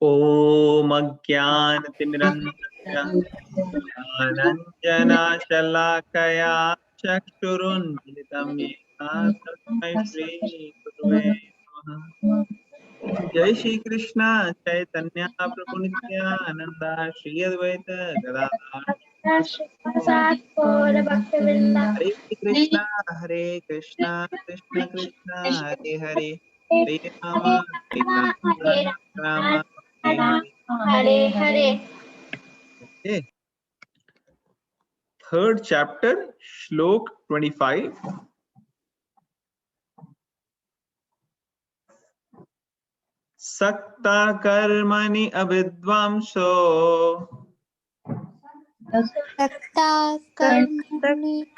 ओम अज्ञानतिमिरन्धस्य ज्ञानाञ्जनशलाकया चक्षुरुन्मिलितं येन तस्मै श्रीगुरुवे नमः। जय श्री कृष्ण चैतन्य प्रभु नित्यानंद श्री अद्वैत गदाधर हरे कृष्ण कृष्ण कृष्ण हरे हरे हरे राम राम हरे हरे। हरे Okay. Third chapter, Shlok 25. सक्ता कर्मणि अविद्वांसो सक्ता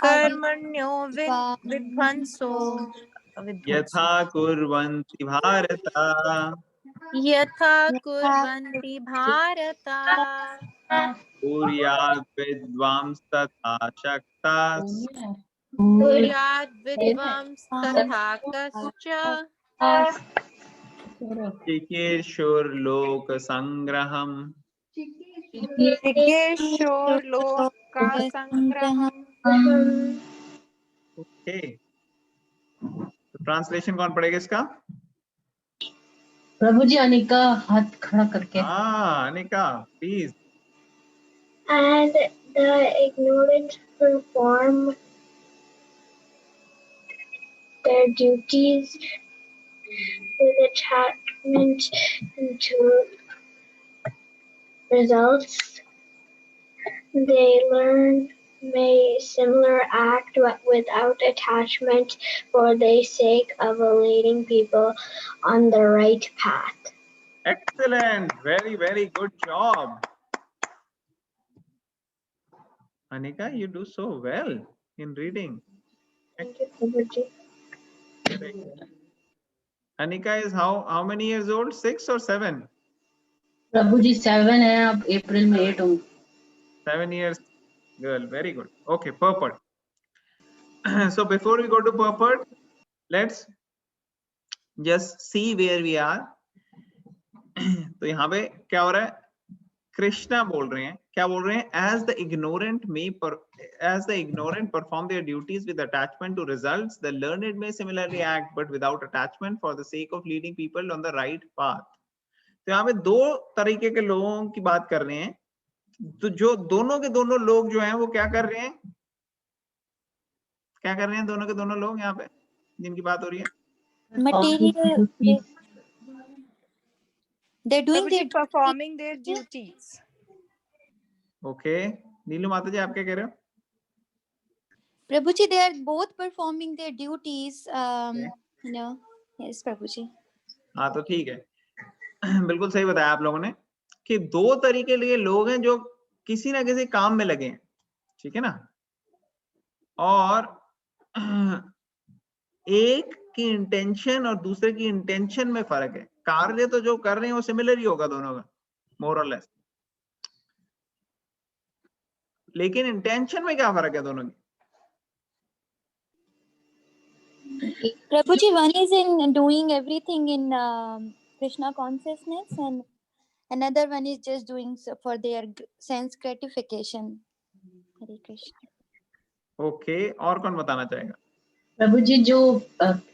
कर्मण्यो विध्वंसो यथा कुर्वन्ति भारत यथा कुर्वन्ति भारत कुर्याद् विद्वांस तथा शक्ताः कुर्याद् विद्वांस्तथा कश्च चिकीर्षुर्लोकसङ्ग्रहम् चिकीर्षुर्लोकसङ्ग्रहम्। ओके, तो ट्रांसलेशन कौन पढ़ेगा इसका? प्रभु जी अनिका हाथ खड़ा करके। Anika please. And the ignorant perform their duties with attachment to results. They learn may similar act without attachment for the sake of leading people on the right path. Excellent, very good job. Anika, you do so well in reading. Thank you, Prabhuji. Anika is how many years old? 6 or 7? प्रभु जी 7 है, अब अप्रैल में 8 होंगे। 7 years girl, very good. Okay, purport. So before we go to purport, let's just see where we are. तो यहाँ पे क्या हो रहा है? कृष्णा बोल रहे हैं, क्या बोल रहे हैं? As the ignorant perform their duties with attachment to results, the learned may similarly act, but without attachment for the sake of leading people on the right path. तो यहाँ पे दो तरीके के लोगों की बात कर रहे हैं। तो जो दोनों के दोनों लोग जो हैं वो क्या कर रहे हैं? क्या कर रहे हैं दोनों के दोनों लोग यहाँ पे जिनकी बात हो रही है? material, they're doing their performing their duties. Okay, नीलू माता जी आप क्या कह रहे हो? Prabhuji, they are both performing their duties. You know, yes, Prabhuji. हाँ तो ठीक है, बिल्कुल सही बताया आप लोगों ने कि दो तरीके के लोग हैं जो किसी ना किसी काम में लगे हैं, ठीक है ना? और एक की इंटेंशन और दूसरे की इंटेंशन में फर्क है। कार्य तो जो कर रहे हैं वो सिमिलर ही होगा दोनों का, मोर और लेस, लेकिन इंटेंशन में क्या फर्क है दोनों की? Prabhuji, one is in doing everything in Krishna consciousness, and another one is just doing for their sense gratification. Hare Krishna. Okay, और कौन बताना चाहेगा? प्रभु जी जो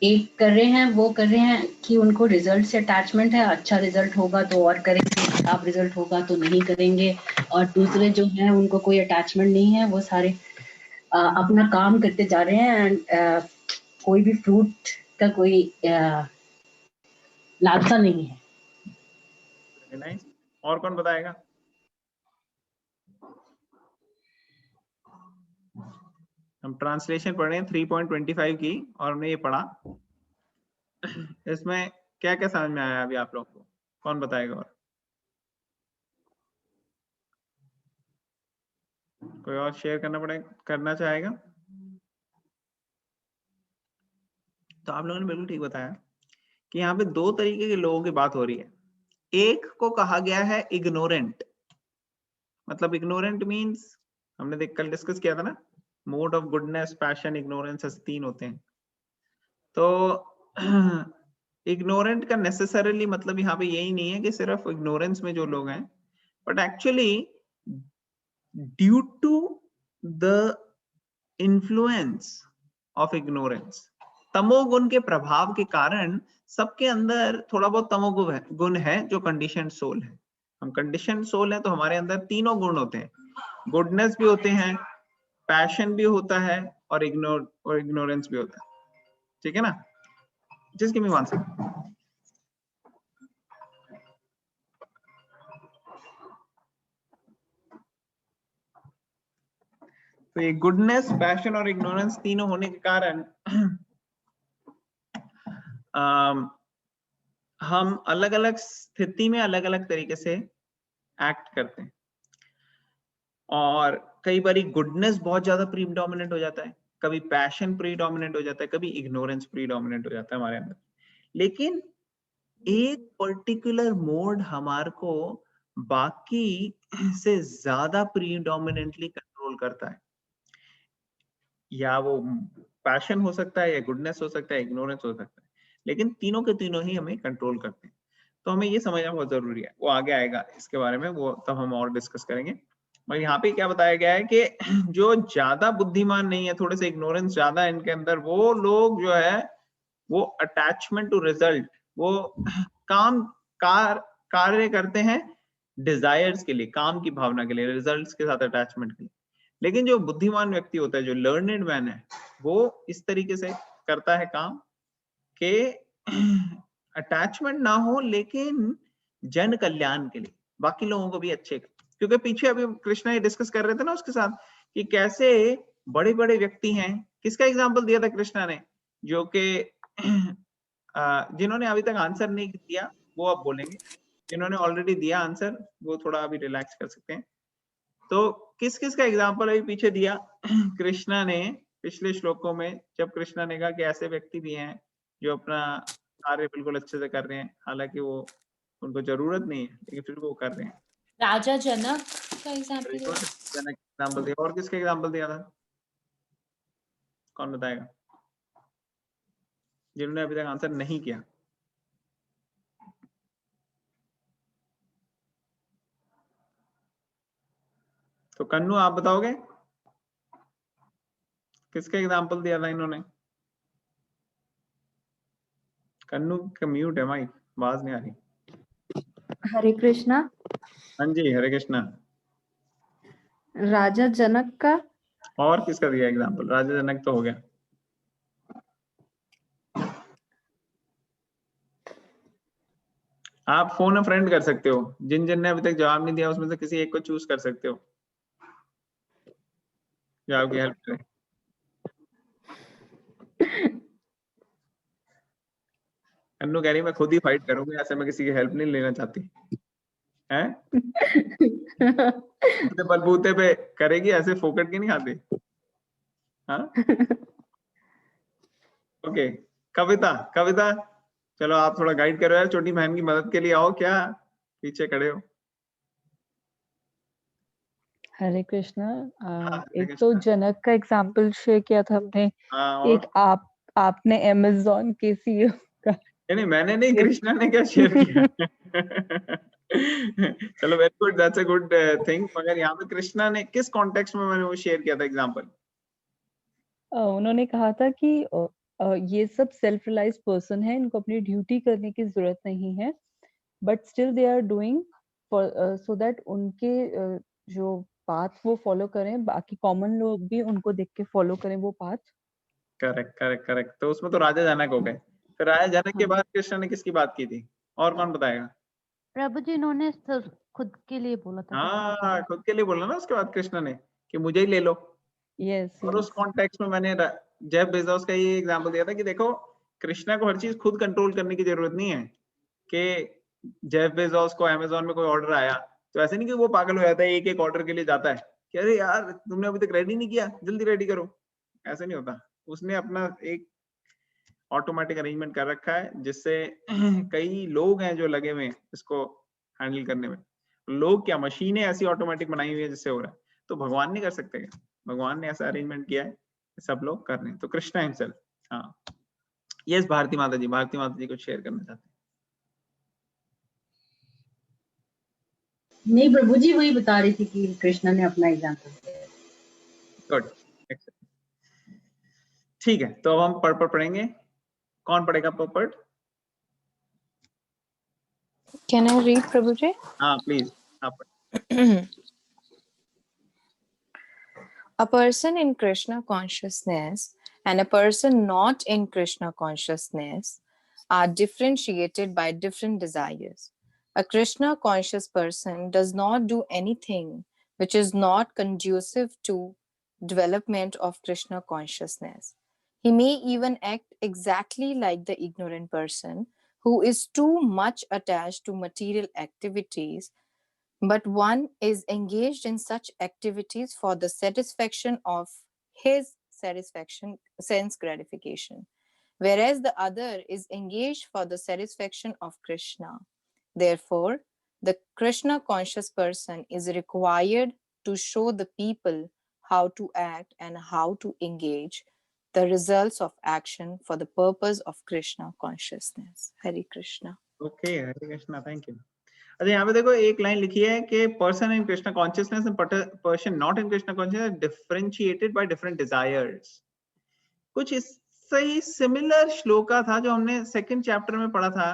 एक कर रहे हैं वो कर रहे हैं कि उनको रिजल्ट से अटैचमेंट है, अच्छा रिजल्ट होगा तो और करेंगे, खराब रिजल्ट होगा तो नहीं करेंगे। और दूसरे जो हैं उनको कोई अटैचमेंट नहीं है, वो सारे अपना काम करते जा रहे हैं एंड कोई भी फ्रूट का कोई लालसा नहीं है। नाइस, और कौन बताएगा? हम ट्रांसलेशन पढ़ रहे हैं 3.25 की और हमने ये पढ़ा, इसमें क्या क्या समझ में आया अभी आप लोग को? कौन बताएगा? और कोई और शेयर करना चाहेगा? तो आप लोगों ने बिल्कुल ठीक बताया कि यहाँ पे दो तरीके के लोगों की बात हो रही है। एक को कहा गया है इग्नोरेंट, मतलब इग्नोरेंट मींस हमने कल डिस्कस किया था ना, mode of goodness, passion, ignorance, ऐसे तीन होते हैं। तो इग्नोरेंट का नेसेसरली मतलब यहाँ पे यही नहीं है कि सिर्फ इग्नोरेंस में जो लोग हैं, but actually due to the influence of ignorance, तमोगुण के प्रभाव के कारण सबके अंदर थोड़ा बहुत तमोगुण है जो कंडीशन सोल है। हम कंडीशन सोल है तो हमारे अंदर तीनों गुण होते हैं, गुडनेस भी होते हैं, पैशन भी होता है और इग्नोरेंस भी होता है। ठीक है ना? Just give me one second. तो ये गुडनेस, पैशन और इग्नोरेंस तीनों होने के कारण हम अलग अलग स्थिति में अलग अलग तरीके से एक्ट करते हैं। और कई बारी गुडनेस बहुत ज्यादा प्रीडोमिनेंट हो जाता है, कभी पैशन प्रीडोमिनेंट हो जाता है, कभी इग्नोरेंस प्रीडोमिनेंट हो जाता है हमारे अंदर। लेकिन एक पर्टिकुलर मोड हमारे को बाकी से ज्यादा प्रीडोमिनेंटली कंट्रोल करता है, या वो पैशन हो सकता है, या गुडनेस हो सकता है, इग्नोरेंस हो सकता है, लेकिन तीनों के तीनों ही हमें कंट्रोल करते हैं। तो हमें ये समझना बहुत जरूरी है, वो आगे आएगा इसके बारे में, वो तब हम और डिस्कस करेंगे। और यहाँ पे क्या बताया गया है कि जो ज्यादा बुद्धिमान नहीं है, थोड़े से इग्नोरेंस ज्यादा है इनके अंदर, वो लोग जो है वो अटैचमेंट टू रिजल्ट, वो कार्य करते हैं डिजायर्स के लिए, काम की भावना के लिए, रिजल्ट्स के साथ अटैचमेंट के लिए। लेकिन जो बुद्धिमान व्यक्ति होता है, जो लर्नेड मैन है, वो इस तरीके से करता है काम के अटैचमेंट ना हो, लेकिन जन कल्याण के लिए, बाकी लोगों को भी अच्छे। क्योंकि पीछे अभी कृष्णा ये डिस्कस कर रहे थे ना उसके साथ कि कैसे बड़े बड़े व्यक्ति हैं। किसका एग्जांपल दिया था कृष्णा ने? जो कि जिन्होंने अभी तक आंसर नहीं दिया वो अब बोलेंगे, जिन्होंने ऑलरेडी दिया आंसर वो थोड़ा अभी रिलैक्स कर सकते हैं। तो किस किस का एग्जांपल अभी पीछे दिया कृष्णा ने पिछले श्लोकों में, जब कृष्णा ने कहा कि ऐसे व्यक्ति भी हैं जो अपना कार्य बिल्कुल अच्छे से कर रहे हैं, हालांकि वो उनको जरूरत नहीं है लेकिन फिर वो कर रहे हैं। राजा जनक का एग्जांपल दिया। जनक एग्जांपल दिया। और किसका एग्जांपल दिया था? कौन बताएगा जिन्होंने अभी तक आंसर नहीं किया? तो कन्नू आप बताओगे किसका एग्जांपल दिया था इन्होंने? कन्नू का म्यूट है माइक, आवाज नहीं आ रही। हरे कृष्णा। हाँ जी, हरे कृष्णा। राजा जनक का। और किसका दिया एग्जांपल? राजा जनक तो हो गया। आप फोन अ फ्रेंड कर सकते हो, जिन जिन ने अभी तक जवाब नहीं दिया उसमें से किसी एक को चूज कर सकते हो जो आपकी हेल्प करे। अन्नू कह रही मैं खुद ही फाइट करूंगी, ऐसे मैं किसी की हेल्प नहीं लेना चाहती है। बलबूते पे करेगी, ऐसे फोकट की नहीं खाती। हाँ ओके कविता, कविता चलो आप थोड़ा गाइड करो यार, छोटी बहन की मदद के लिए आओ, क्या पीछे खड़े हो? हरे कृष्णा। हरे एक कृष्णा। तो जनक का एग्जाम्पल शेयर किया था हमने। हाँ, एक आपने अमेज़न के सीईओ का। नहीं मैंने नहीं, कृष्णा ने क्या शेयर किया? चलो very good, that's a good thing. मगर यहाँ पे कृष्णा ने किस कॉन्टेक्स्ट में मैंने वो शेयर किया था एग्जांपल? उन्होंने कहा था कि ये सब सेल्फ रियलाइज पर्सन है, इनको अपनी ड्यूटी करने की जरूरत नहीं है, but still they are doing for so that उनके जो पाथ वो फॉलो करें, बाकी कॉमन लोग भी उनको देख के फॉलो करें वो पाथ। Correct correct correct. तो उसमें तो राजा जनक हो गए। फिर राजा जनक के हाँ। बाद कृष्णा ने किसकी बात की थी? और कौन बताएगा? प्रभु जी इन्होंने खुद के लिए बोला था। हाँ खुद के लिए बोला ना उसके बाद कृष्णा ने कि मुझे ही ले लो। यस और उस कॉन्टेक्स्ट में मैंने जेफ बेजोस का ये एग्जांपल दिया था कि देखो कृष्णा को हर चीज खुद कंट्रोल करने की जरूरत नहीं है। कि जेफ बेजोस को अमेज़न में कोई ऑर्डर आया तो ऐसे नहीं कि वो पागल हो जाता है, एक एक ऑर्डर के लिए जाता है कि अरे यार तुमने अभी तक रेडी नहीं किया, जल्दी रेडी करो। ऐसे नहीं होता। उसने अपना एक ऑटोमेटिक अरेंजमेंट कर रखा है जिससे कई लोग हैं जो लगे हुए हैं इसको हैंडल करने में। लोग क्या, मशीनें ऐसी ऑटोमेटिक बनाई हुई है जिससे हो रहा है। तो भगवान नहीं कर सकते क्या? भगवान ने ऐसा अरेंजमेंट किया है, सब लोग कर रहे हैं। तो कृष्णा हिमसेल्फ। हाँ यस भारती माता जी कुछ शेयर करना चाहते नहीं प्रभु जी, वही बता रही थी कि कृष्णा ने अपना एग्जाम्पल दिया। हैं? गुड, ठीक है, तो अब हम पर्पट पढ़ेंगे। कौन पढ़ेगा पर्पट? Can I read, Prabhuji? हाँ प्लीज आप पढ़ें। A person in Krishna consciousness and a person not in Krishna consciousness are differentiated by different desires. A Krishna conscious person does not do anything which is not conducive to development of Krishna consciousness. He may even act exactly like the ignorant person who is too much attached to material activities, but one is engaged in such activities for the satisfaction of his satisfaction, sense gratification, whereas the other is engaged for the satisfaction of Krishna. Therefore, the Krishna conscious person is required to show the people how to act and how to engage the results of action for the purpose of Krishna consciousness. Hare Krishna. Okay, Hare Krishna, thank you. अच्छा यहाँ पे देखो एक line लिखी है कि person in Krishna consciousness and person not in Krishna consciousness differentiated by different desires. कुछ इससे ही सिमिलर श्लोका था जो हमने सेकंड चैप्टर में पढ़ा था,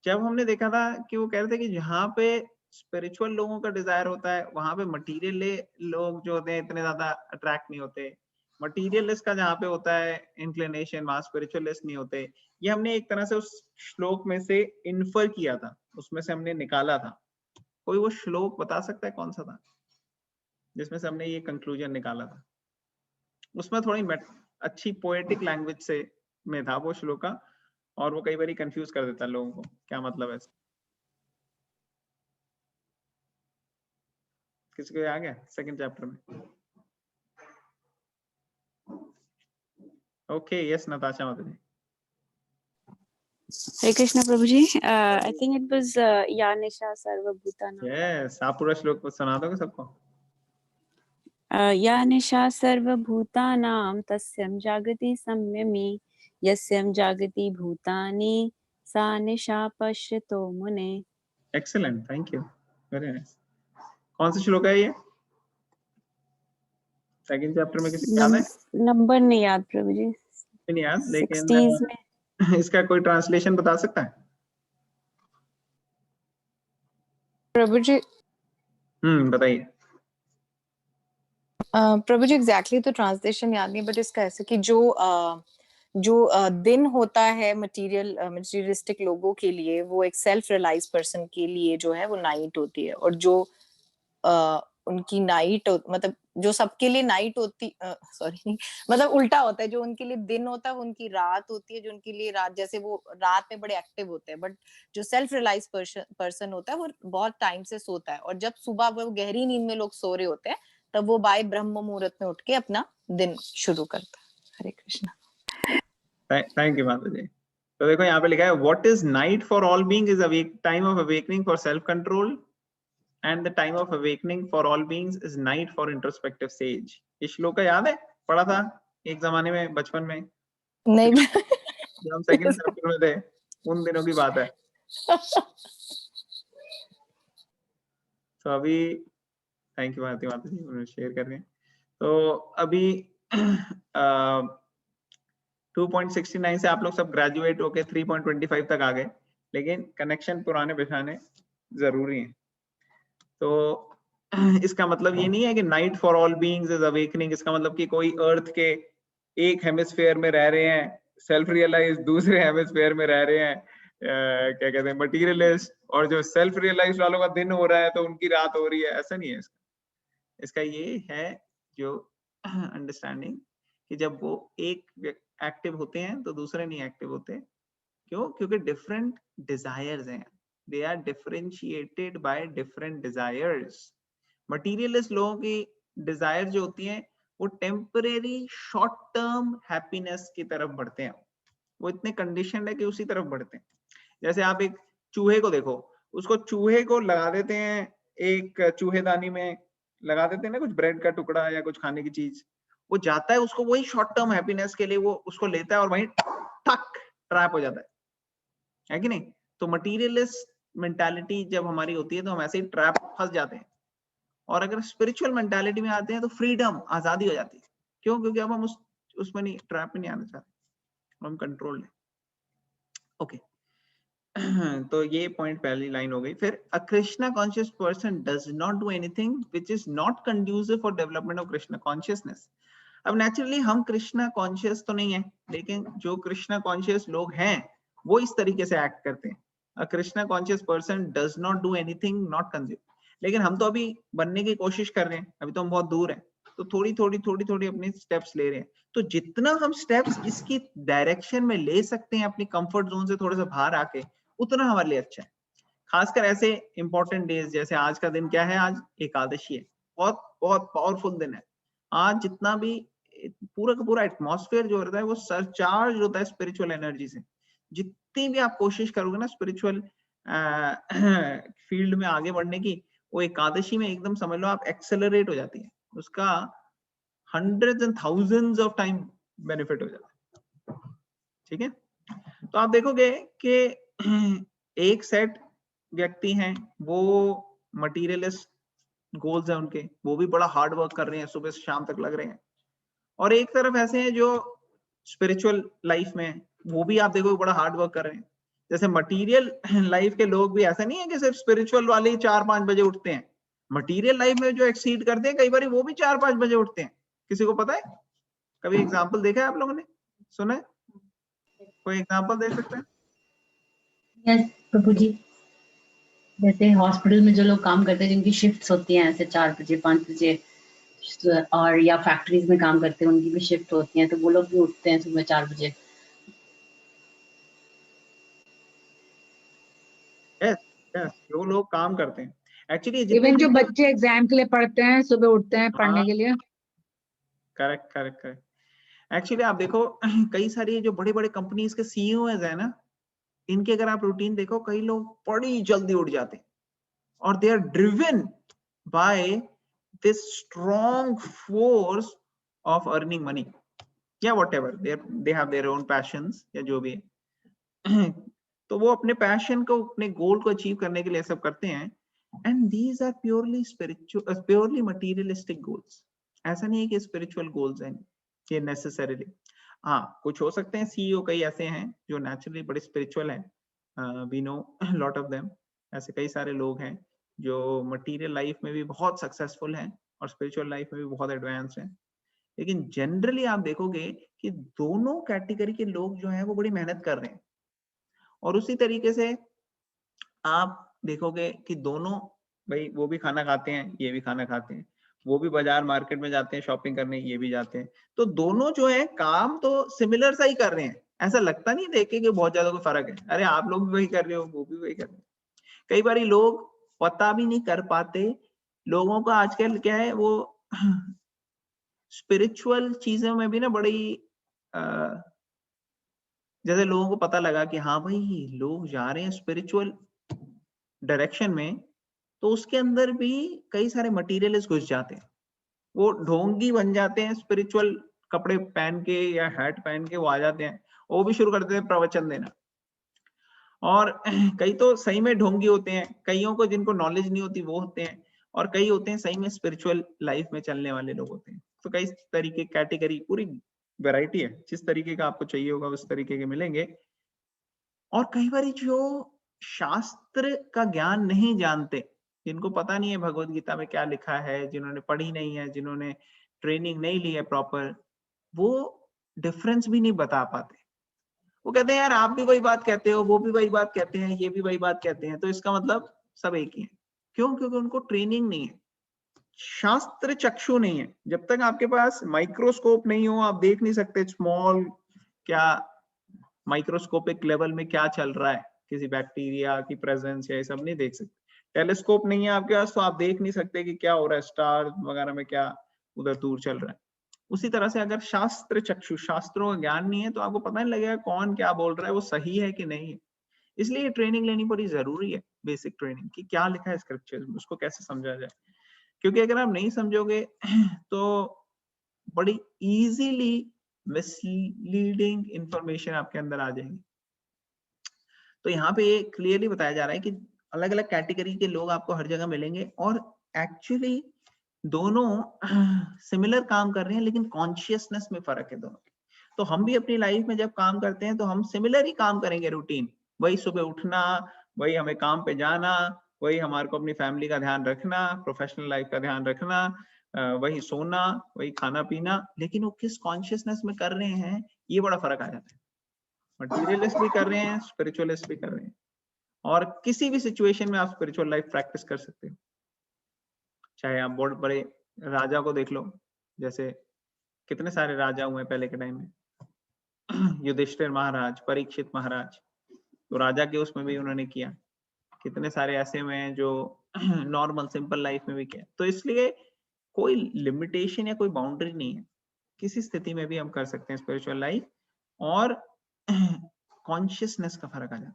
जब हमने देखा था कि वो कह रहे थे कि जहाँ पे स्पिरिचुअल लोगों का डिजायर होता है वहां पे मटीरियल लोग जो होते हैं इतने ज्यादा अट्रैक्ट नहीं होते, मटीरियलिस्ट का जहाँ पे होता है इंक्लिनेशन वहां स्पिरिचुअलिस्ट नहीं होते। ये हमने एक तरह से उस श्लोक में से इन्फर किया था, उसमें से हमने निकाला था। कोई वो श्लोक बता सकता है कौन सा था जिसमें से हमने ये कंक्लूजन निकाला था? उसमें थोड़ी अच्छी पोएटिक लैंग्वेज से में था वो श्लोका, और वो कई बार कंफ्यूज कर देता है लोगों को, क्या मतलब है। किसी को आ गया सेकंड चैप्टर में? ओके, यस नताशा माता जी। Hare Krishna Prabhuji. I think it was Ya Nisha Sarva Bhutana. Yes, आप पूरा श्लोक सुना दोगे सबको? या निशा सर्वभूतानां तस्यं जागति संयमी यस्यं जागति भूतानि सा निशा पश्यतो मुने। Excellent, thank you, very nice. कौन सा श्लोक है ये सेकंड चैप्टर में? किसी याद है? नंबर नहीं याद प्रभु जी, नहीं याद, लेकिन 60s में। इसका कोई ट्रांसलेशन बता सकता है? प्रभु जी, बताइए। प्रभु जी एग्जैक्टली तो ट्रांसलेशन याद नहीं, बट इसका ऐसे कि जो दिन होता है मटीरियलिस्टिक लोगों के लिए, वो एक सेल्फ रियलाइज पर्सन के लिए जो है वो नाइट होती है, और जो उनकी नाइट मतलब जो सबके लिए नाइट होती सॉरी मतलब उल्टा होता है, जो उनके लिए दिन होता है वो उनकी रात होती है, जो उनके लिए रात, जैसे वो रात में बड़े एक्टिव होते हैं, बट जो सेल्फ रियलाइज पर्सन होता है वो बहुत टाइम से सोता है, और जब सुबह वो गहरी नींद में लोग सो रहे होते हैं तब वो बाय ब्रह्म मुहूर्त में उठ के अपना दिन शुरू करता है। हरे कृष्णा। थैंक यू माता जी। तो देखो यहाँ पे लिखा है what is night for all being is awake time of awakening for self control and the time of awakening for all beings is night for introspective sage। ये श्लोक याद है? पढ़ा था एक जमाने में बचपन में? नहीं जब हम सेकंड चैप्टर में थे उन दिनों की बात है। तो अभी थैंक यू भारती माता जी, उन्होंने शेयर कर रहे हैं। तो अभी 2.69 से आप लोग सब ग्रेजुएट होके 3.25 तक आ गए, लेकिन कनेक्शन पुराने बिठाने जरूरी है। तो इसका मतलब ये नहीं है कि night for all beings is awakening, इसका मतलब कि कोई अर्थ के एक हेमिस्फेयर में रह रहे हैं सेल्फ रियलाइज, दूसरे हेमिस्फेयर में रह रहे हैं क्या कहते हैं मटीरियलिस्ट, और जो सेल्फ रियलाइज वालों का दिन हो रहा है तो उनकी रात हो रही है, ऐसा नहीं है इसका ये है जो अंडरस्टैंडिंग कि जब वो एक एक्टिव होते हैं तो दूसरे नहीं एक्टिव होते। क्यों? क्योंकि डिफरेंट डिजायर्स हैं, they are differentiated by different desires। materialist लोगों की desire जो होती हैं वो temporary short term happiness की तरफ बढ़ते हैं, वो इतने conditioned है कि उसी तरफ बढ़ते हैं। जैसे आप एक चूहे को देखो, उसको चूहे को लगा देते हैं एक चूहेदानी में, लगा देते हैं ना कुछ ब्रेड का टुकड़ा या कुछ खाने की चीज, वो जाता है, उसको वही शॉर्ट टर्म हैप्पीनेस के लिए वो उसको लेता है और वहीं टक ट्रैप हो जाता है कि नहीं? तो मटीरियलिस्ट मेंटालिटी जब हमारी होती है तो हम ऐसे ही ट्रैप फंस जाते हैं, और अगर स्पिरिचुअल मेंटालिटी में आते हैं तो फ्रीडम, आजादी हो जाती है। क्यों? क्योंकि अब हम उसमें नहीं, ट्रैप में नहीं आना चाहते, हम कंट्रोल में। ओके तो ये पॉइंट पहली लाइन हो गई। फिर a Krishna conscious person does not do anything which is not conducive for development of Krishna consciousness. अब नेचुरली हम कृष्णा कॉन्शियस तो नहीं है, लेकिन जो कृष्णा कॉन्शियस लोग हैं वो इस तरीके से एक्ट करते हैं। A Krishna conscious person does not do anything not consume. लेकिन हम तो अभी बनने की कोशिश कर रहे हैं, अभी तो हम बहुत दूर हैं, तो थोड़ी थोड़ी अपनी स्टेप्स ले रहे हैं। तो जितना हम स्टेप्स इसकी डायरेक्शन में ले सकते हैं अपनी कंफर्ट जोन से थोड़ा सा बाहर आके, उतना हमारे लिए अच्छा है। खासकर ऐसे इंपॉर्टेंट डेज जैसे आज का दिन क्या है, आज एकादशी है, बहुत बहुत पावरफुल दिन है। आज जितना भी पूरा का पूरा एटमॉस्फेयर जो होता है वो सरचार्ज होता है स्पिरिचुअल एनर्जी से। जितनी भी आप कोशिश करोगे ना स्पिरिचुअल फील्ड में आगे बढ़ने की, वो एकादशी में एकदम समझ लो आप एक्सेलरेट हो जाती है, उसका hundreds and thousands of time benefit हो जाता है। ठीक है, तो आप देखोगे कि एक सेट व्यक्ति हैं वो मटीरियलिस्ट गोल्स हैं उनके, वो भी बड़ा हार्ड वर्क कर रहे हैं, सुबह से शाम तक लग रहे हैं। और एक तरफ ऐसे हैं जो स्पिरिचुअल लाइफ में हैं, वो भी आप देखो बड़ा हार्ड वर्क कर रहे हैं। जैसे मटीरियल लाइफ के लोग भी ऐसा नहीं है कि सिर्फ स्पिरिचुअल वाले ही 4-5 बजे उठते हैं। मटीरियल लाइफ में जो एक्सीड करते हैं कई बार वो भी 4-5 बजे उठते हैं। किसी को पता है? कभी एग्जाम्पल देखा है आप लोगों ने, सुना है? कोई एग्जाम्पल दे सकते हैं? यस प्रभु जी, जैसे हॉस्पिटल में जो लोग काम करते हैं जिनकी शिफ्ट्स होती हैं ऐसे 4 बजे 5 बजे, और या फैक्ट्रीज में काम करते हैं उनकी भी शिफ्ट होती है, तो वो लोग भी उठते हैं सुबह 4 बजे। यस यस, जो लोग काम करते हैं एक्चुअली जितने इवन भी जो बच्चे एग्जाम के लिए पढ़ते हैं सुबह उठते हैं पढ़ने के लिए। Correct correct correct. एक्चुअली आप देखो कई सारी जो बड़े बड़े कंपनीज के सीईओ है ना, इनके अगर आप रूटीन देखो, कई लोग बड़ी जल्दी उठ जाते हैं और they are driven by this strong force of earning money या whatever they have their own passions या जो भी है। तो वो अपने पैशन को, अपने गोल को अचीव करने के लिए सब करते हैं। And these are purely spiritual, purely materialistic goals. ऐसा नहीं है कि स्पिरिचुअल गोल्स हैं ये नेसेसरीली। हाँ, कुछ हो सकते हैं सीईओ कई ऐसे हैं जो नेचुरली बड़े स्पिरिचुअल हैं, we know lot of them. ऐसे कई सारे लोग हैं जो मटीरियल लाइफ में भी बहुत सक्सेसफुल हैं और स्पिरिचुअल लाइफ में भी बहुत एडवांस हैं। लेकिन जनरली आप देखोगे कि दोनों कैटेगरी के लोग जो हैं वो बड़ी मेहनत कर रहे हैं। और उसी तरीके से आप देखोगे कि दोनों, भाई वो भी खाना खाते हैं, ये भी खाना खाते हैं, वो भी बाजार मार्केट में जाते हैं शॉपिंग करने, ये भी जाते हैं। तो दोनों जो है काम तो सिमिलर सा ही कर रहे हैं, ऐसा लगता नहीं देख के कि बहुत ज्यादा कोई फर्क है। अरे आप लोग भी वही कर रहे हो, वो भी वही कर रहे हैं। कई बार लोग पता भी नहीं कर पाते। लोगों का आजकल क्या है, वो स्पिरिचुअल चीजों में भी ना बड़ी जैसे लोगों को पता लगा कि हाँ भाई लोग जा रहे हैं स्पिरिचुअल डायरेक्शन में, तो उसके अंदर भी कई सारे मटेरियलिस्ट घुस जाते हैं। वो ढोंगी बन जाते हैं, स्पिरिचुअल कपड़े पहन के या हैट पहन के वो आ जाते हैं, वो भी शुरू कर देते हैं प्रवचन देना। और कई तो सही में ढोंगी होते हैं, कईयों को जिनको नॉलेज नहीं होती वो होते हैं, और कई होते हैं सही में स्पिरिचुअल लाइफ में चलने वाले लोग होते हैं। तो कई तरीके कैटेगरी, पूरी वैरायटी है, जिस तरीके का आपको चाहिए होगा उस तरीके के मिलेंगे। और कई बार जो शास्त्र का ज्ञान नहीं जानते, जिनको पता नहीं है भगवत गीता में क्या लिखा है, जिन्होंने पढ़ी नहीं है, जिन्होंने ट्रेनिंग नहीं ली है प्रॉपर, वो डिफरेंस भी नहीं बता पाते। वो कहते हैं यार आप भी वही बात कहते हो, वो भी वही बात कहते हैं, ये भी वही बात कहते हैं, तो इसका मतलब सब एक ही है। क्यों? क्योंकि उनको ट्रेनिंग नहीं है, शास्त्र चक्षु नहीं है। जब तक आपके पास माइक्रोस्कोप नहीं हो, आप देख नहीं सकते स्मॉल, क्या माइक्रोस्कोपिक लेवल में क्या चल रहा है, किसी बैक्टीरिया की प्रेजेंस या ये सब नहीं देख सकते। टेलीस्कोप नहीं है आपके पास तो आप देख नहीं सकते कि क्या हो रहा है, स्टार वगैरह में क्या उधर दूर चल रहा है। उसी तरह से अगर शास्त्र चक्षु, शास्त्रों का ज्ञान नहीं है, तो आपको पता नहीं लगेगा कौन क्या बोल रहा है, वो सही है कि नहीं है। इसलिए ट्रेनिंग लेनी बड़ी जरूरी है, बेसिक ट्रेनिंग, कि क्या लिखा है स्क्रिप्चर्स में, उसको कैसे समझा जाए। क्योंकि अगर आप नहीं समझोगे तो बड़ी इजीली मिसलीडिंग इंफॉर्मेशन आपके अंदर आ जाएंगी। तो यहाँ पे ये क्लियरली बताया जा रहा है कि अलग अलग कैटेगरी के लोग आपको हर जगह मिलेंगे और एक्चुअली दोनों सिमिलर काम कर रहे हैं, लेकिन कॉन्शियसनेस में फर्क है दोनों के। तो हम भी अपनी लाइफ में जब काम करते हैं तो हम सिमिलर ही काम करेंगे, रूटीन वही, सुबह उठना, वही हमें काम पे जाना, वही हमारे को अपनी फैमिली का ध्यान रखना, प्रोफेशनल लाइफ का ध्यान रखना, वही सोना, वही खाना पीना, लेकिन वो किस कॉन्शियसनेस में कर रहे हैं ये बड़ा फर्क आ जाता है। मटीरियलिस्ट भी कर रहे हैं, स्पिरिचुअलिस्ट भी कर रहे हैं, और किसी भी सिचुएशन में आप स्पिरिचुअल लाइफ प्रैक्टिस कर सकते हो। चाहे आप बहुत बड़े राजा को देख लो, जैसे कितने सारे राजा हुए पहले के टाइम में, युधिष्ठिर महाराज, परीक्षित महाराज, तो राजा के उसमें भी उन्होंने किया। कितने सारे ऐसे हुए हैं जो नॉर्मल सिंपल लाइफ में भी किया। तो इसलिए कोई लिमिटेशन या कोई बाउंड्री नहीं है, किसी स्थिति में भी हम कर सकते हैं स्पिरिचुअल लाइफ, और कॉन्शियसनेस का फर्क आ जाता है।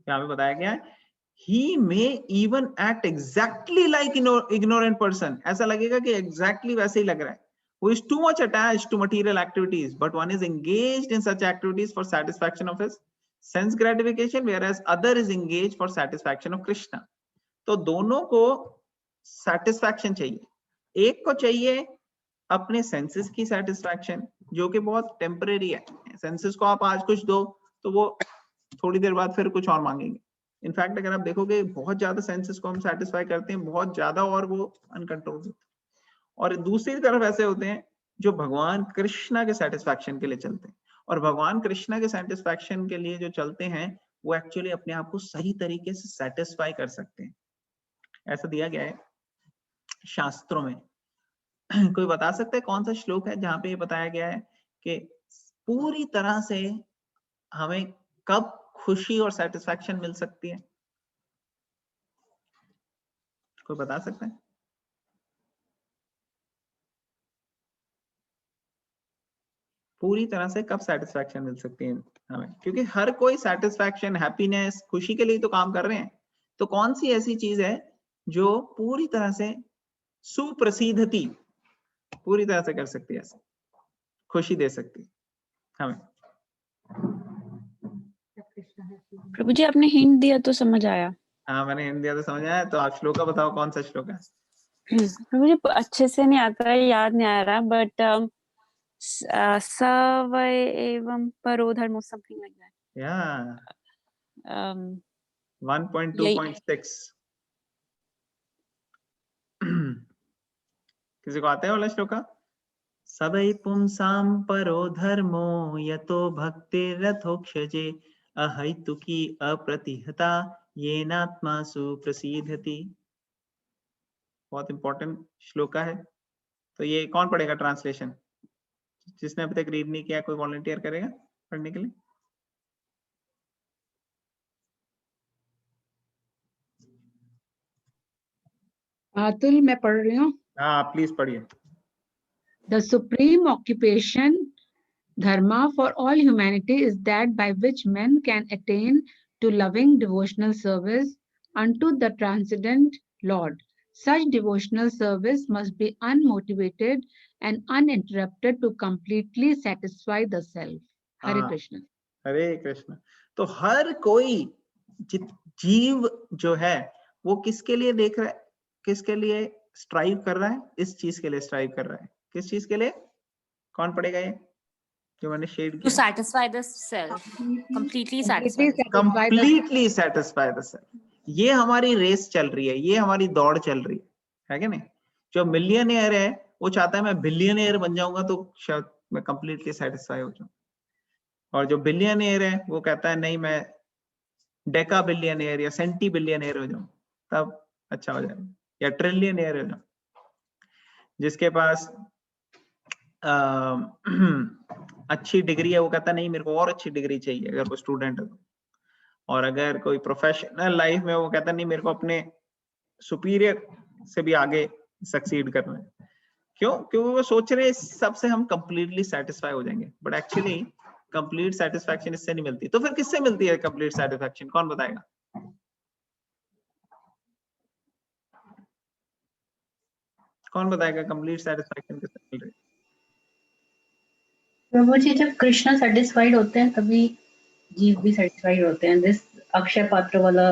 यहाँ पे बताया गया है, he may even act exactly like ignorant person, ऐसा लगेगा कि exactly वैसे ही लग रहा है, who is too much attached to material activities, but one is engaged in such activities for satisfaction of his sense gratification, whereas other is engaged for satisfaction of Krishna. तो दोनों को satisfaction चाहिए, एक को चाहिए अपने सेंसेस की satisfaction, जो कि बहुत टेम्परेरी है। सेंसेस को आप आज कुछ दो तो वो थोड़ी देर बाद फिर कुछ और मांगेंगे। इनफैक्ट अगर आप देखोगे बहुत ज्यादा सेंसेस को हम सेटिस्फाई करते हैं बहुत ज्यादा, और वो अनकंट्रोल होते हैं। और दूसरी तरफ ऐसे होते हैं जो भगवान कृष्णा के सेटिस्फैक्शन के लिए चलते हैं, और भगवान कृष्णा के सेटिस्फैक्शन के लिए जो चलते हैं वो एक्चुअली अपने आप को सही तरीके से सेटिस्फाई कर सकते हैं। ऐसा दिया गया है शास्त्रों में। कोई बता सकता है कौन सा श्लोक है जहां पे ये बताया गया है कि पूरी तरह से हमें कब खुशी और सेटिस्फैक्शन मिल सकती है? कोई बता सकता है? पूरी तरह से कब सेटिस्फैक्शन मिल सकती है हमें? क्योंकि हर कोई सेटिस्फैक्शन, हैप्पीनेस, खुशी के लिए तो काम कर रहे हैं। तो कौन सी ऐसी चीज है जो पूरी तरह से सुप्रसिद्धति पूरी तरह से कर सकती है, ऐसे खुशी दे सकती है हमें? प्रभु जी आपने हिंट दिया तो समझ आया। हाँ मैंने हिंट दिया तो समझ आया। तो आप श्लोक का बताओ, कौन सा श्लोक है? मुझे अच्छे से नहीं आता है, याद नहीं आ रहा, बट सवय एवं परो धर्मो समथिंग लाइक दैट। या यही 1.2.6 किसी को आता है वाला श्लोक? सवै पुंसां परो धर्मो यतो भक्तिरथोक्षजे अहैतुकी अप्रतिहता येनात्मा सुप्रसिद्धति। बहुत इंपॉर्टेंट श्लोक है। तो ये कौन पढ़ेगा ट्रांसलेशन? जिसने अभी तक रीड नहीं किया, कोई वॉलंटियर करेगा पढ़ने के लिए? अतुल, मैं पढ़ रही हूँ। हाँ प्लीज पढ़िए। The supreme occupation dharma for all humanity is that by which men can attain to loving devotional service unto the transcendent Lord. Such devotional service must be unmotivated and uninterrupted to completely satisfy the self. Hare हाँ, Krishna. हरे कृष्ण। तो हर कोई जीव जो है वो किसके लिए देख रहा है, किसके लिए स्ट्राइव कर रहा है? इस चीज के लिए स्ट्राइव कर रहा है। किस चीज के लिए? कौन पढ़ेगा ये जो मैंने शेड To किया? satisfy the self, completely satisfy. Completely satisfy the self. ये हमारी रेस चल रही है, ये हमारी दौड़ चल रही है कि नहीं? जो मिलियनेयर है वो चाहता है मैं बिलियनेयर बन जाऊंगा तो शायद मैं कंप्लीटली सेटिस्फाई हो जाऊं, और जो बिलियनेयर है वो कहता है नहीं मैं डेका बिलियनेयर या सेंटी बिलियनेयर हो जाऊं तब अच्छा हो जाएगा, या ट्रिलियनेयर हो जाऊं। जिसके पास अच्छी डिग्री है वो कहता नहीं मेरे को और अच्छी डिग्री चाहिए अगर वो स्टूडेंट है तो। और अगर कोई प्रोफेशनल लाइफ में वो कहता नहीं मेरे को अपने सुपीरियर से भी आगे सक्सीड करना है। क्यों? क्योंकि वो सोच रहे हैं सबसे हम कंप्लीटली सेटिस्फाई हो जाएंगे, बट एक्चुअली कंप्लीट सेटिस्फैक्शन इससे नहीं मिलती। तो फिर किससे मिलती है कंप्लीट सेटिस्फैक्शन? कौन बताएगा? कौन बताएगा कंप्लीट सेटिस्फैक्शन किससे मिल रही है? प्रभु जी जब कृष्णा सेटिस्फाइड होते हैं तभी जीव भी सेटिस्फाइड होते हैं। दिस अक्षय पात्र वाला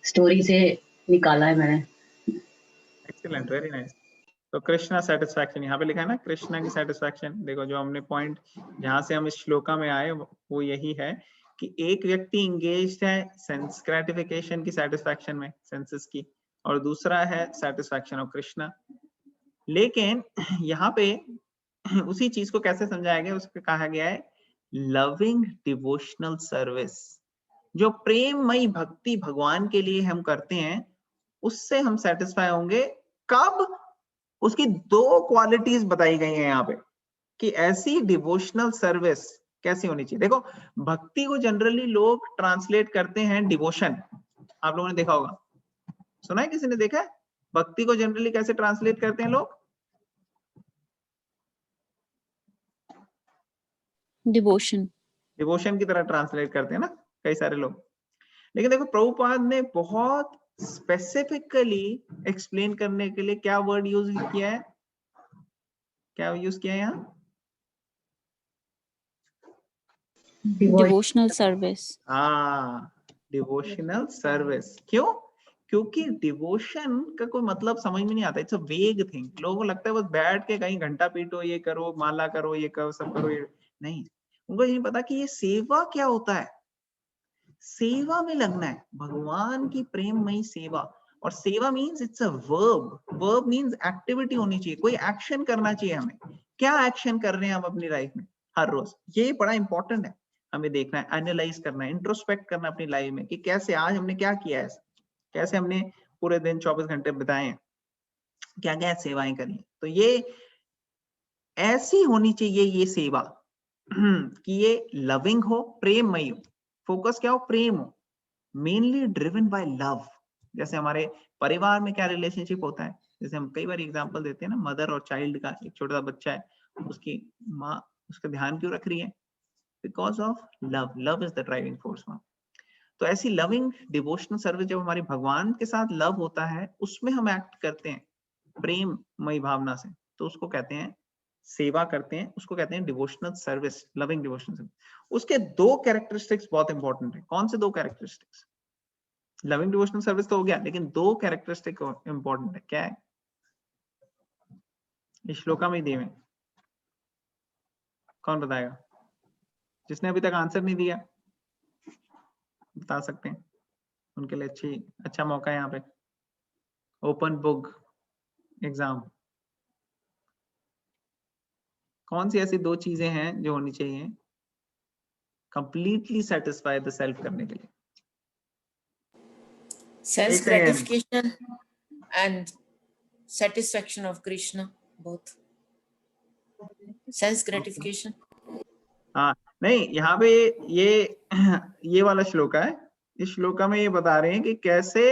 स्टोरी से निकाला है मैंने। Excellent, very nice. तो कृष्णा सेटिस्फैक्शन यहाँ पे लिखा है ना, कृष्णा की सेटिस्फैक्शन। देखो जो हमने पॉइंट जहां से हम इस श्लोका में आए वो यही है कि एक व्यक्ति इंगेज्ड है सेंस ग्रेटिफिकेशन की सेटिस्फैक्शन में, सेंसेस की, और दूसरा है सेटिस्फैक्शन ऑफ कृष्णा। लेकिन यहाँ पे उसी चीज को कैसे समझाया गया, उसको कहा गया है लविंग डिवोशनल सर्विस। जो प्रेममयी भक्ति भगवान के लिए हम करते हैं उससे हम सेटिस्फाई होंगे। कब? उसकी दो क्वालिटीज बताई गई हैं यहाँ पे कि ऐसी डिवोशनल सर्विस कैसी होनी चाहिए। देखो भक्ति को जनरली लोग ट्रांसलेट करते हैं डिवोशन, आप लोगों ने देखा होगा, सुना है, किसी ने देखा है भक्ति को जनरली कैसे ट्रांसलेट करते हैं लोग? डिवोशन। डिवोशन की तरह ट्रांसलेट करते हैं ना कई सारे लोग। लेकिन देखो प्रभुपाद ने बहुत स्पेसिफिकली एक्सप्लेन करने के लिए क्या वर्ड यूज किया है, क्या यूज किया है यहाँ? Devotional service. हाँ, डिवोशनल सर्विस। क्यों? क्योंकि डिवोशन का कोई मतलब समझ में नहीं आता, इट्स अ वेग थिंग। लोगों को लगता है बस बैठ के कहीं घंटा पीटो, ये करो, माला करो, ये करो, सब करो, ये नहीं। उनको ये नहीं पता कि ये सेवा क्या होता है। सेवा में लगना है, भगवान की प्रेममयी सेवा। और सेवा means it's a verb. Verb means activity होनी चाहिए, कोई एक्शन करना चाहिए हमें। क्या एक्शन कर रहे हैं हम अपनी लाइफ में हर रोज, ये बड़ा इंपॉर्टेंट है। हमें देखना है, एनालाइज करना है, इंट्रोस्पेक्ट करना अपनी लाइफ में कि कैसे आज हमने क्या किया है, कैसे हमने पूरे दिन 24 घंटे बिताए हैं, क्या क्या सेवाएं करी। तो ये ऐसी होनी चाहिए ये सेवा कि ये लविंग हो, प्रेममयी हो। फोकस क्या हो? प्रेम हो, मेनली ड्रिवन बाय लव। जैसे हमारे परिवार में क्या रिलेशनशिप होता है, जैसे हम कई बार एग्जांपल देते हैं ना, मदर और चाइल्ड का। एक छोटा सा बच्चा है, उसकी माँ उसका ध्यान क्यों रख रही है? Because of love. Love is the driving force. तो ऐसी लविंग डिवोशनल सर्विस जब हमारी भगवान के साथ लव होता है, उसमें हम एक्ट करते हैं प्रेममयी भावना से, तो उसको कहते हैं सेवा करते हैं, उसको कहते हैं devotional service, loving devotional service. उसके दो कैरेक्टरिस्टिक्स बहुत इंपॉर्टेंट है। कौन से दो कैरेक्टरिस्टिक्स? लविंग डिवोशनल सर्विस तो हो गया, लेकिन दो कैरेक्टरिस्टिक इंपॉर्टेंट है। क्या है? इस श्लोका में दिए हुए, कौन बताएगा? जिसने अभी तक आंसर नहीं दिया बता सकते हैं, उनके लिए अच्छा मौका है यहाँ पे, ओपन बुक एग्जाम। कौन सी ऐसी दो चीजें हैं जो होनी चाहिए कंप्लीटली सेटिस्फाई द सेल्फ करने के लिए? Sense एक second. gratification and satisfaction of Krishna, both. Sense gratification. हाँ नहीं, यहाँ पे ये वाला श्लोका है। इस श्लोका में ये बता रहे हैं कि कैसे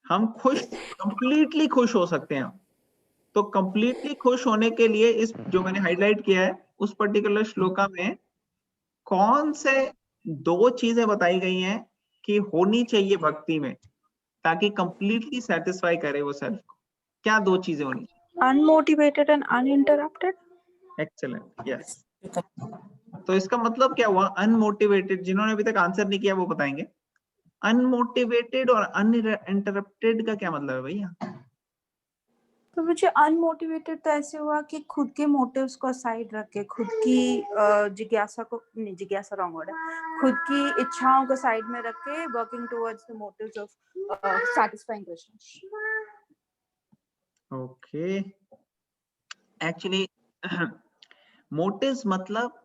हम कंप्लीटली खुश हो सकते हैं। तो कंप्लीटली खुश होने के लिए इस जो मैंने हाईलाइट किया है उस पर्टिकुलर श्लोका में कौन से दो चीजें बताई गई हैं कि होनी चाहिए भक्ति में ताकि कंप्लीटली सेटिस्फाई करे वो सेल्फ को। क्या दो चीजें होनी चाहिए? Unmotivated and uninterrupted. Excellent, yes. तो इसका मतलब क्या हुआ? अनमोटिवेटेड, जिन्होंने अभी तक आंसर नहीं किया वो बताएंगे। अनमोटिवेटेड और अनइंटरप्टेड का क्या मतलब है भैया? तो मुझे अनमोटिवेटेड तो ऐसे हुआ कि खुद के मोटिव्स को साइड रख के, खुद की जिज्ञासा को नहीं, जिज्ञासा रॉन्ग वर्ड है, खुद की इच्छाओं को साइड में रख के working towards the motives of satisfying Krishna. Okay, actually motives मतलब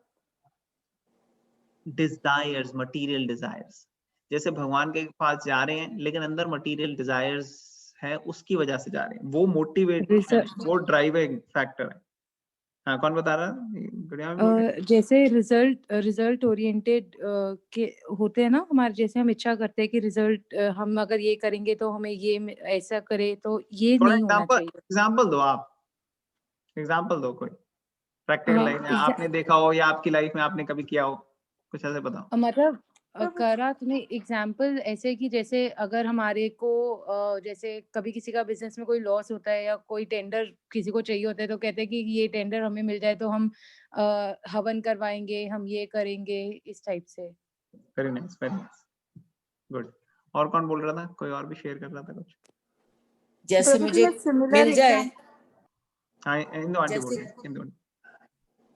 डिजायर्स, मटेरियल डिजायर्स। जैसे भगवान के पास जा रहे हैं लेकिन अंदर मटेरियल डिजायर्स है, उसकी वजह से जा रहे हैं, वो मोटिवेट, वो ड्राइविंग फैक्टर है। हाँ, कौन बता रहा? जैसे रिजल्ट ओरिएंटेड के होते हैं ना हमारे, जैसे हम इच्छा करते हैं कि रिजल्ट हम अगर ये करेंगे तो हमें ये ऐसा करे, तो ये नहीं होना चाहिए। एग्जांपल दो आप, एग्जांपल दो कोई प्रैक्टिकल लाइफ में आपने देखा हो या आपकी लाइफ में आपने कभी किया हो, कुछ ऐसे बताओ। मतलब करा तुमने एग्जाम्पल ऐसे कि जैसे अगर हमारे को जैसे कभी किसी का बिजनेस में कोई लॉस होता है या कोई टेंडर किसी को चाहिए होता है तो कहते हैं कि ये टेंडर हमें मिल जाए तो हम हवन करवाएंगे, हम ये करेंगे, इस टाइप से। Very nice, very nice, good. और कौन बोल रहा था? कोई और भी शेयर कर रहा था कुछ? जैसे मुझे मिल जाए, हाँ, इंदु आंटी बोल रही है, इंदु आंटी।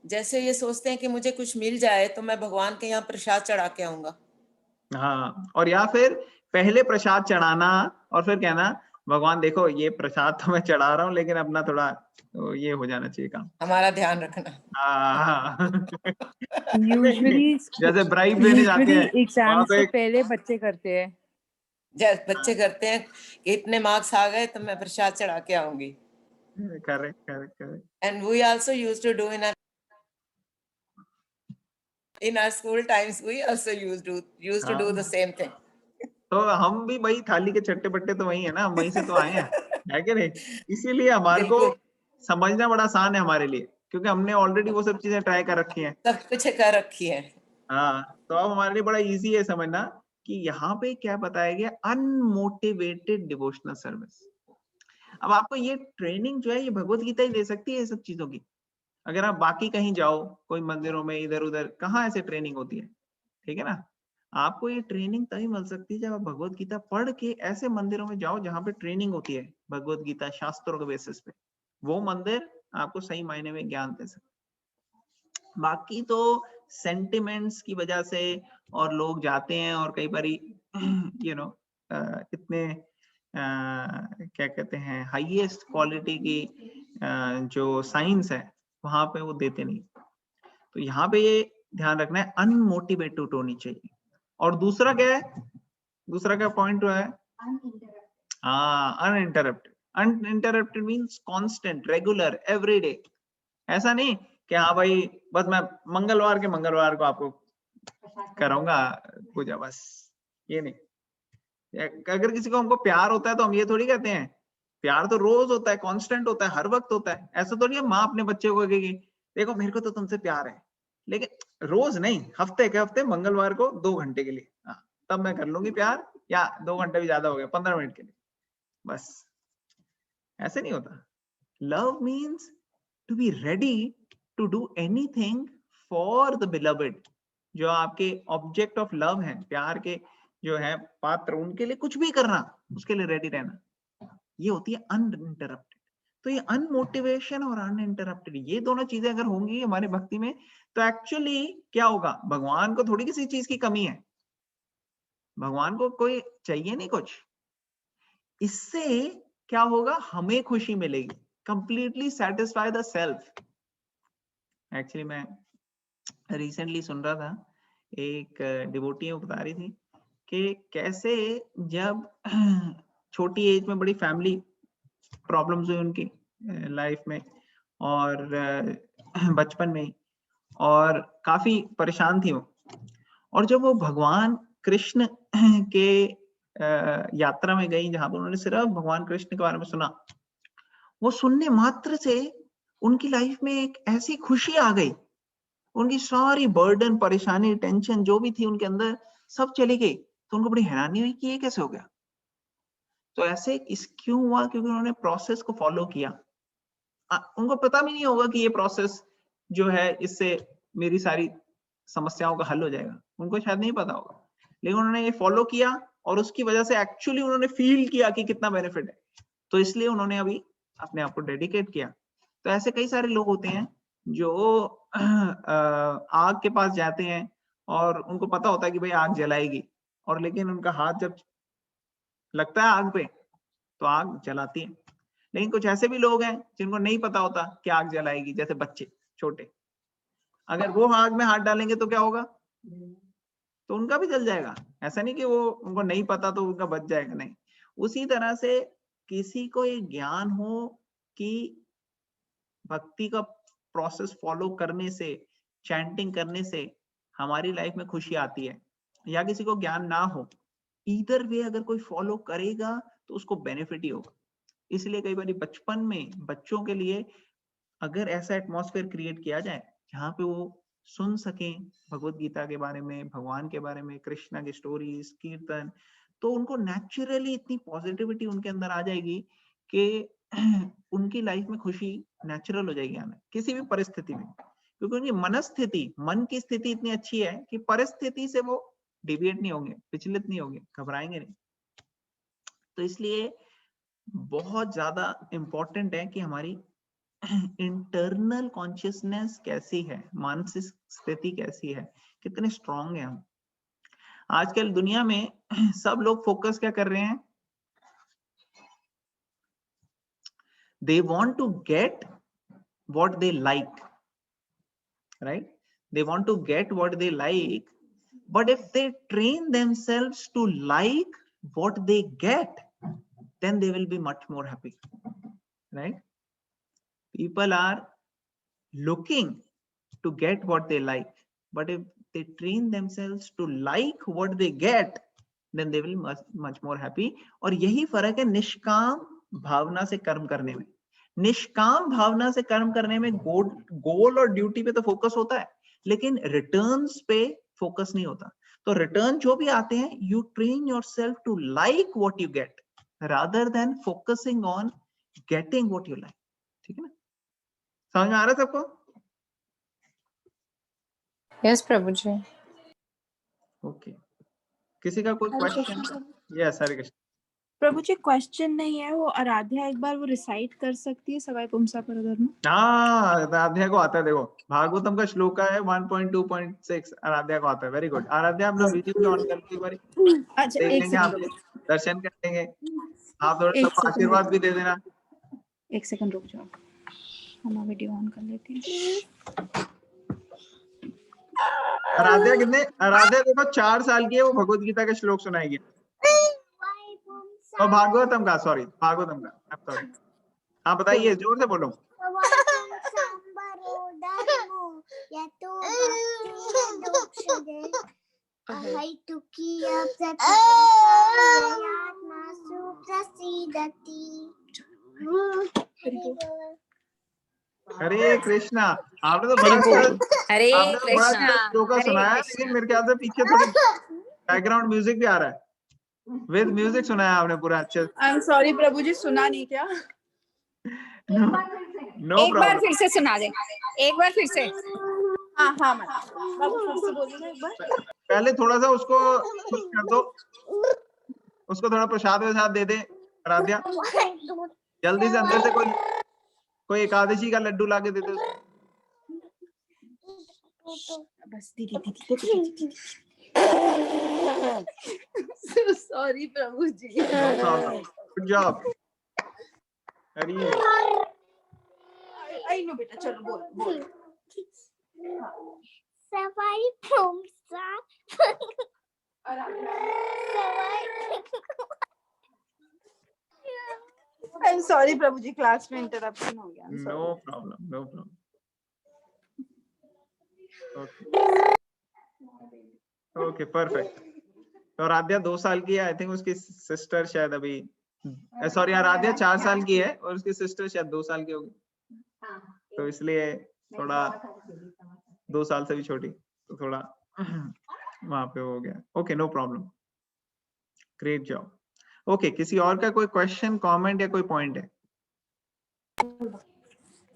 जैसे ये सोचते हैं कि मुझे कुछ मिल जाए तो मैं भगवान के यहाँ प्रसाद चढ़ा के आऊंगा। हाँ, और या फिर पहले प्रसाद चढ़ाना और फिर कहना भगवान देखो ये प्रसाद तो मैं चढ़ा रहा हूँ लेकिन अपना थोड़ा ये हो जाना चाहिए काम, हमारा ध्यान रखना। हाँ। यूजुअली जैसे ब्राइब देने जाते हैं एग्जाम वहां पे से पहले बच्चे करते हैं। बच्चे करते हैं कि इतने मार्क्स आ गए तो मैं प्रसाद चढ़ा के आऊंगी। Correct, correct, correct. And we also used to do in our school times, we also used to do the same thing. तो हम भी भाई थाली के चट्टे बट्टे तो वही है ना, हम वहीं से तो आए हैं, है कि नहीं? इसीलिए हमारे को समझना बड़ा आसान है हमारे लिए, क्योंकि हमने ऑलरेडी वो सब चीजें ट्राई कर रखी हैं, सब कुछ कर रखी है। हाँ, तो अब हमारे लिए बड़ा इजी है समझना कि यहाँ पे क्या बताया गया, अनमोटिवेटेड डिवोशनल सर्विस। अब आपको ये ट्रेनिंग जो है ये भगवत गीता ही दे सकती है ये सब चीजों की। अगर आप बाकी कहीं जाओ, कोई मंदिरों में इधर उधर, कहाँ ऐसे ट्रेनिंग होती है, ठीक है ना? आपको ये ट्रेनिंग तभी मिल सकती है जब आप भगवत गीता पढ़ के ऐसे मंदिरों में जाओ जहाँ पे ट्रेनिंग होती है भगवत गीता शास्त्रों के बेसिस पे। वो मंदिर आपको सही मायने में ज्ञान दे सकते। बाकी तो सेंटिमेंट्स की वजह से और लोग जाते हैं और कई बारी यू नो इतने क्या कहते हैं हाईएस्ट क्वालिटी की जो साइंस है वहां पे वो देते नहीं। तो यहाँ पे ये ध्यान रखना है, अनमोटिवेटेड होनी चाहिए। और दूसरा क्या है, दूसरा क्या पॉइंट है? हाँ, uninterrupted. Uninterrupted means constant, regular, everyday. ऐसा नहीं कि हाँ भाई बस मैं मंगलवार को आपको कराऊंगा पूजा, बस ये नहीं। अगर किसी को हमको प्यार होता है तो हम ये थोड़ी कहते हैं, प्यार तो रोज होता है, कांस्टेंट होता है, हर वक्त होता है। ऐसा थोड़ी है माँ अपने बच्चे को कहेगी देखो मेरे को तो तुमसे प्यार है, लेकिन रोज नहीं, हफ्ते के हफ्ते मंगलवार को 2 घंटे के लिए, हाँ तब मैं कर लूंगी प्यार, या 2 घंटे भी ज्यादा हो गया, 15 मिनट के लिए, बस। ऐसे नहीं होता। Love means to be ready to do anything for the beloved. जो आपके ऑब्जेक्ट ऑफ लव है, प्यार के जो है पात्र, उनके लिए कुछ भी करना, उसके लिए रेडी रहना, ये होती है अनइंटरप्टेड। तो ये अनमोटिवेशन और अनइंटरप्टेड, ये दोनों चीजें अगर होंगी हमारे भक्ति में तो एक्चुअली क्या होगा, भगवान को थोड़ी किसी चीज की कमी है, भगवान को कोई चाहिए नहीं कुछ। इससे क्या होगा, हमें खुशी मिलेगी, completely satisfy the self. Actually मैं रिसेंटली सुन रहा था, एक डिवोटी बता रही थी कि कैसे जब छोटी एज में बड़ी फैमिली प्रॉब्लम्स हुई उनकी लाइफ में और बचपन में ही, और काफी परेशान थी वो। और जब वो भगवान कृष्ण के यात्रा में गई जहां पर उन्होंने सिर्फ भगवान कृष्ण के बारे में सुना, वो सुनने मात्र से उनकी लाइफ में एक ऐसी खुशी आ गई, उनकी सारी बर्डन, परेशानी, टेंशन जो भी थी उनके अंदर सब चली गई। तो उनको बड़ी हैरानी हुई कि ये कैसे हो गया। तो ऐसे इस क्यों हुआ, क्योंकि उन्होंने प्रोसेस को फॉलो किया। उनको पता भी नहीं होगा कि ये प्रोसेस जो है इससे मेरी सारी समस्याओं का हल हो जाएगा, उनको शायद नहीं पता होगा, लेकिन उन्होंने ये फॉलो किया और उसकी वजह से एक्चुअली उन्होंने फील किया कि कितना बेनिफिट है, तो इसलिए उन्होंने अभी अपने आप को डेडिकेट किया। तो ऐसे कई सारे लोग होते हैं जो आग के पास जाते हैं और उनको पता होता है कि भाई आग जलाएगी, और लेकिन उनका हाथ जब लगता है आग पे तो आग जलाती है। लेकिन कुछ ऐसे भी लोग हैं जिनको नहीं पता होता कि आग जलाएगी, जैसे बच्चे छोटे, अगर वो आग में हाथ डालेंगे तो क्या होगा, तो उनका भी जल जाएगा। ऐसा नहीं कि वो उनको नहीं पता तो उनका बच जाएगा, नहीं। उसी तरह से किसी को ये ज्ञान हो कि भक्ति का प्रोसेस फॉलो करने से, चैंटिंग करने से हमारी लाइफ में खुशी आती है, या किसी को ज्ञान ना हो, ईदर वे अगर कोई फॉलो करेगा तो उसको बेनिफिट ही होगा। इसलिए कई बार बचपन में बच्चों के लिए अगर ऐसा एटमॉस्फेयर क्रिएट किया जाए जहाँ पे वो सुन सकें भगवत गीता के बारे में, भगवान के बारे में, कृष्णा की स्टोरीज, कीर्तन, तो उनको नेचुरली इतनी पॉजिटिविटी उनके अंदर आ जाएगी कि उनकी लाइफ में खुशी नेचुरल हो जाएगी आना किसी भी परिस्थिति में, क्योंकि उनकी मनस्थिति, मन की स्थिति इतनी अच्छी है कि परिस्थिति से वो डिविएट नहीं होंगे, विचलित नहीं होंगे, घबराएंगे नहीं। तो इसलिए बहुत ज्यादा इंपॉर्टेंट है कि हमारी इंटरनल कॉन्शियसनेस कैसी है, मानसिक स्थिति कैसी है, कितने स्ट्रांग है हम। आजकल दुनिया में सब लोग फोकस क्या कर रहे हैं, they want to get what they like, right? They want to get what they like, but if they train themselves to like what they get, then they will be much more happy, right? People are looking to get what they like, but if they train themselves to like what they get, then they will much more happy. और यही फर्क है निष्काम भावना से कर्म करने में। निष्काम भावना से कर्म करने में गोल और ड्यूटी पे तो फोकस होता है, लेकिन रिटर्न्स पे फोकस नहीं होता। तो रिटर्न जो भी आते हैं, you train yourself to like what you get rather than focusing on getting what you like. ठीक है ना, समझ में आ रहा है सबको? यस प्रभु जी। ओके, किसी का कोई क्वेश्चन? यस, हरे कृष्ण। प्रभु जी क्वेश्चन नहीं है, वो आराध्या एक बार वो रिसाइट कर सकती है सवाई पुमसा परधर्म? हाँ, आराध्या को आता है, देखो भागवतम का श्लोक है 1.2.6, आराध्या को आता है। Very good. आराध्या अपना वीडियो भी ऑन कर लो एक बार, अच्छा देख एक लेंगे, आप सेकंड, दर्शन कर लेंगे, आप थोड़ा सा आशीर्वाद भी दे देना। एक सेकंड रुक जाओ, हम वीडियो ऑन कर लेते हैं। आराध्या देखो 4 साल की है, वो भगवत गीता का श्लोक सुनाएगी। और भागवतम का, सॉरी भागवतम का, सॉरी। हाँ बताइए, जोर से बोलो। हरे कृष्णा। आपने तो बड़ा हरे कृष्णा, श्लोका सुनाया, लेकिन मेरे ख्याल से पीछे थोड़ी बैकग्राउंड म्यूजिक भी आ रहा है। विद म्यूजिक सुनाया आपने पूरा अच्छे। आई एम सॉरी प्रभु जी, सुना नहीं क्या? नो एक बार फिर से सुना दे, एक बार फिर से। हाँ हाँ बाबू फिर से बोलिए ना एक बार। पहले थोड़ा सा उसको खुश कर दो, उसको थोड़ा प्रसाद वसाद दे दे। आराध्या जल्दी से अंदर से कोई एकादशी का लड्डू लाके दे दो। बस दीदी sorry Prabhu ji. No problem, good job. अरे आई नो बेटा, चलो बोल। सवाई पुमसा I am sorry Prabhu ji, class में इंटरप्शन हो गया। No problem, no problem. Okay perfect. तो आराध्या 2 साल की है, आई थिंक उसकी सिस्टर शायद अभी, सॉरी आराध्या 4 साल की है और उसकी सिस्टर शायद 2 साल की होगी, तो इसलिए थोड़ा 2 साल से भी छोटी, तो थोड़ा वहां पे हो गया। Okay no problem, great job. Okay, किसी और का कोई क्वेश्चन, कमेंट या कोई पॉइंट है?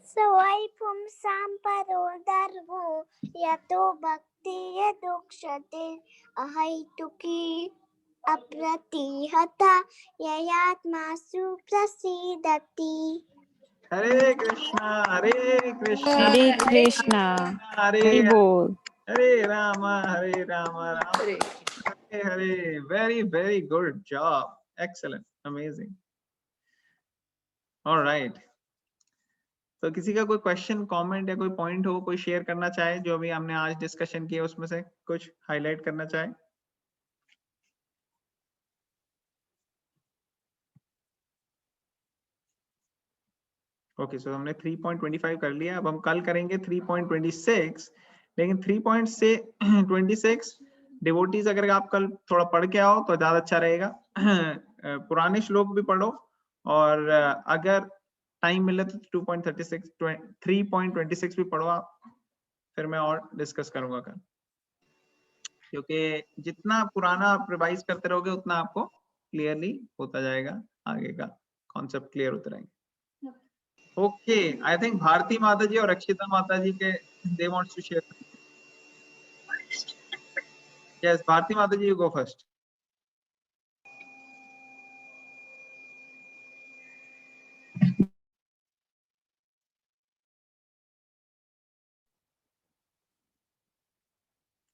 सवाई पुमसां परो धर्मो यतो भक्ति यदुक्षते अहैतुकी अप्रतिहता ययात्मासु प्रसीदति। हरे कृष्णा हरे कृष्णा हरे कृष्णा, हरि बोल। हरे राम राम हरे हरे। Very very good job, excellent, amazing. Alright, तो किसी का कोई क्वेश्चन, कमेंट या कोई पॉइंट हो, कोई शेयर करना चाहे, जो भी हमने आज डिस्कशन किया उसमें से कुछ हाईलाइट करना चाहे? ओके, सो हमने 3.25 कर लिया, अब हम कल करेंगे 3.26, लेकिन 3.26 डिवोटीज अगर आप कल थोड़ा पढ़ के आओ तो ज्यादा अच्छा रहेगा। पुराने श्लोक भी पढ़ो, और अगर टाइम मिले तो 2.36 3.26 भी पढ़ो आप, फिर मैं और डिस्कस करूंगा कल, क्योंकि जितना पुराना आप रिवाइज करते रहोगे उतना आपको क्लियरली होता जाएगा, आगे का कॉन्सेप्ट क्लियर होते रहेंगे। ओके, आई थिंक भारती माता जी और अक्षिता माता जी के they wants to share. Yes, Bharti माता ji, you go first.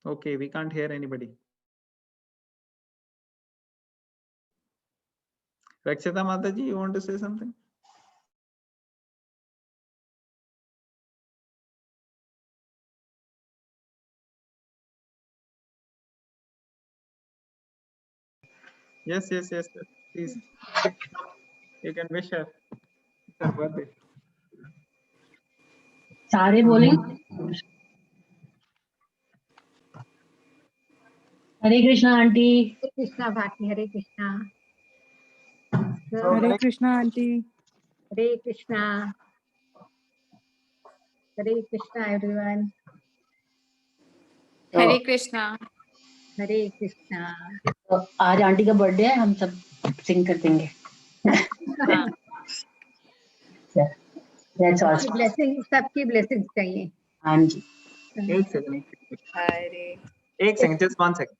Okay, we can't hear anybody. Rakshita Mataji, you want to say something? Yes, please. You can wish her. It's her birthday. सारे बोलेंगे। हरे Krishna aunty. हरे कृष्णा भारती, हरे कृष्णा। हरे Krishna aunty. हरे कृष्णा। हरे Krishna everyone. हरे कृष्णा। हरे कृष्णा। तो आज aunty का birthday है, हम सब सिंग कर देंगे। सबकी ब्लेसिंग चाहिए। हाँ जी। एक सेकंड, जस्ट 1 सेकंड।